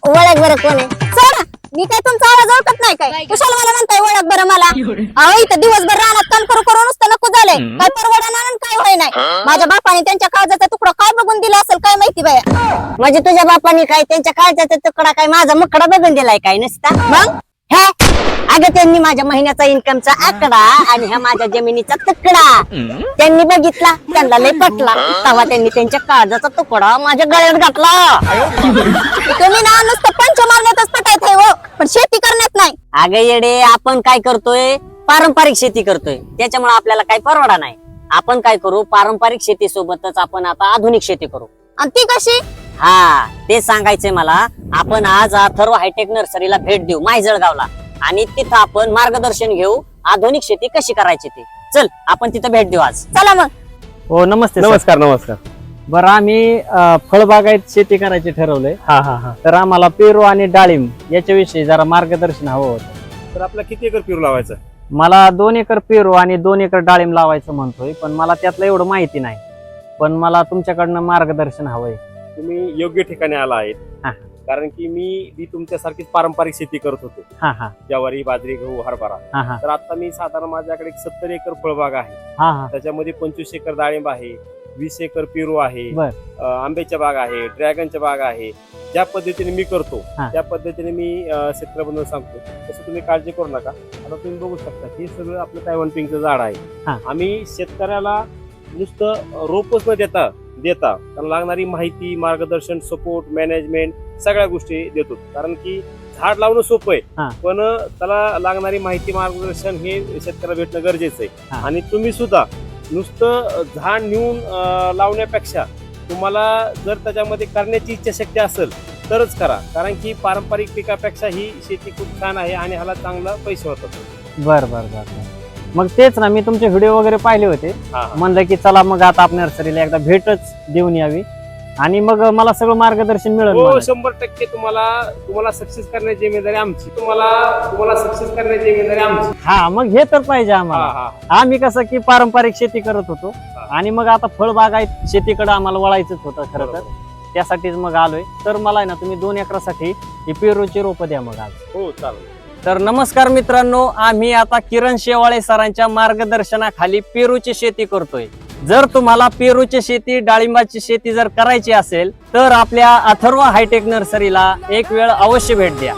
ओळख बरं कोण आहे? सोडा, मी काय तुमचा आवाज ओळखत नाही काय? कुशाला मला म्हणताय ओळख बरं मला? अहो इथं दिवसभर रानात काम करू करू नुसतं नको झालंय. काय परवडणार आणि काय होय नाही. माझ्या बापाने त्यांच्या काळजाचा तुकडा काय बघून दिला असेल काय माहिती बाया. म्हणजे तुझ्या बापाने काय त्यांच्या काळजाचा तुकडा काय माझा मुकडा बघून दिलाय काय नसता मग? हे अगं त्यांनी माझ्या महिन्याचा इन्कमचा आकडा आणि ह्या माझ्या जमिनीचा तुकडा त्यांनी बघितला, त्यांना लय पटला, तेव्हा त्यांनी त्यांच्या काळजाचा तुकडा माझ्या गळ्यात घातला. तुम्ही ना नुसतं पंच मारण्यातच पटायत आहे हो, पण शेती करण्यात नाही. अगं येडे, आपण काय करतोय? पारंपरिक शेती करतोय, त्याच्यामुळे आपल्याला काही परवडा नाही. आपण काय करू, पारंपरिक शेती सोबतच आपण आता आधुनिक शेती करू. आणि ती कशी? हा ते सांगायचंय मला. आपण आज अथर्व हायटेक नर्सरीला भेट देऊ माहिजळगावला आणि तिथं आपण मार्गदर्शन घेऊ आधुनिक शेती कशी करायची ते. चल आपण तिथं भेट देऊ आज. चला मग. हो नमस्ते. नमस्कार. नमस्कार. बरं आम्ही फळबागायत शेती करायची ठरवलंय. हा. तर आम्हाला पेरू आणि डाळिंब याच्याविषयी जरा मार्गदर्शन हवं होतं. तर आपला किती एकर पेरू लावायचा? मला 2 एकर पेरू आणि 2 एकर डाळिंब लावायचं म्हणतोय, पण मला त्यातलं एवढं माहिती नाही. पण मला तुमच्याकडनं मार्गदर्शन हवंय. तुम्ही योग्य ठिकाणी आला आहेत. हा. कारण की मी तुमच्यासारखीच पारंपरिक शेती करत होतो. हा. ज्वारी, बाजरी, गहू, हरभरा. हा. तर आता मी साधारण माझ्याकडे 70 एकर फळबाग आहे. हा. त्याच्यामध्ये 25 एकर डाळिंब आहे, 20 एकर पेरू आहे, बर. आंब्याच्या बाग आहे, ड्रॅगनच्या बाग आहे. ज्या पद्धतीने मी करतो हा. त्या पद्धतीने मी शेतकऱ्याबद्दल सांगतो. तसं तुम्ही काळजी करू नका. आता तुम्ही बघू शकता हे सगळं आपलं तायवान पिंकचं झाड आहे. हा. आम्ही शेतकऱ्याला नुसतं रोपच न देता त्याला लागणारी माहिती, मार्गदर्शन, सपोर्ट, मॅनेजमेंट सगळ्या गोष्टी देतो. कारण की झाड लावणं सोपं हा. आहे, पण त्याला लागणारी माहिती, मार्गदर्शन हे शेतकऱ्याला भेटणं गरजेचं आहे. हा. आणि तुम्ही सुद्धा नुसतं झाड नेऊन लावण्यापेक्षा तुम्हाला जर त्याच्यामध्ये करण्याची इच्छाशक्ती असेल तरच करा. कारण की पारंपरिक पिकापेक्षा ही शेती खूप छान आहे आणि ह्याला चांगला पैसे होतात. बर. मग तेच ना, मी तुमचे व्हिडिओ वगैरे पाहिले होते. हा. म्हणलं की चला मग आता आपण नर्सरीला एकदा भेटच देऊन यावी आणि मग मला सगळं मार्गदर्शन मिळेल. हो 100% तुम्हाला सक्सेस करण्याची जिम्मेदारी आमची. तुम्हाला सक्सेस करण्याची जिम्मेदारी आमची. हा मग हे तर पाहिजे आम्हाला. हा. आम्ही कसं की पारंपरिक शेती करत होतो आणि मग आता फळबागायत शेतीकडे आम्हाला वळायचंच होतं खरं तर. बरोबर. त्यासाठीच मग आलोय. तर मला आहे ना तुम्ही 2 एकरासाठी ही पेरूची रोपं द्या मग आज. हो चालेल. तर नमस्कार मित्रांनो, आम्ही आता किरण शेवाळे सरांच्या मार्गदर्शनाखाली पेरूची शेती करतोय. जर तुम्हाला पेरूची शेती, डाळिंबाची शेती जर करायची असेल तर आपल्या अथर्व हायटेक नर्सरीला एक वेळ अवश्य भेट द्या.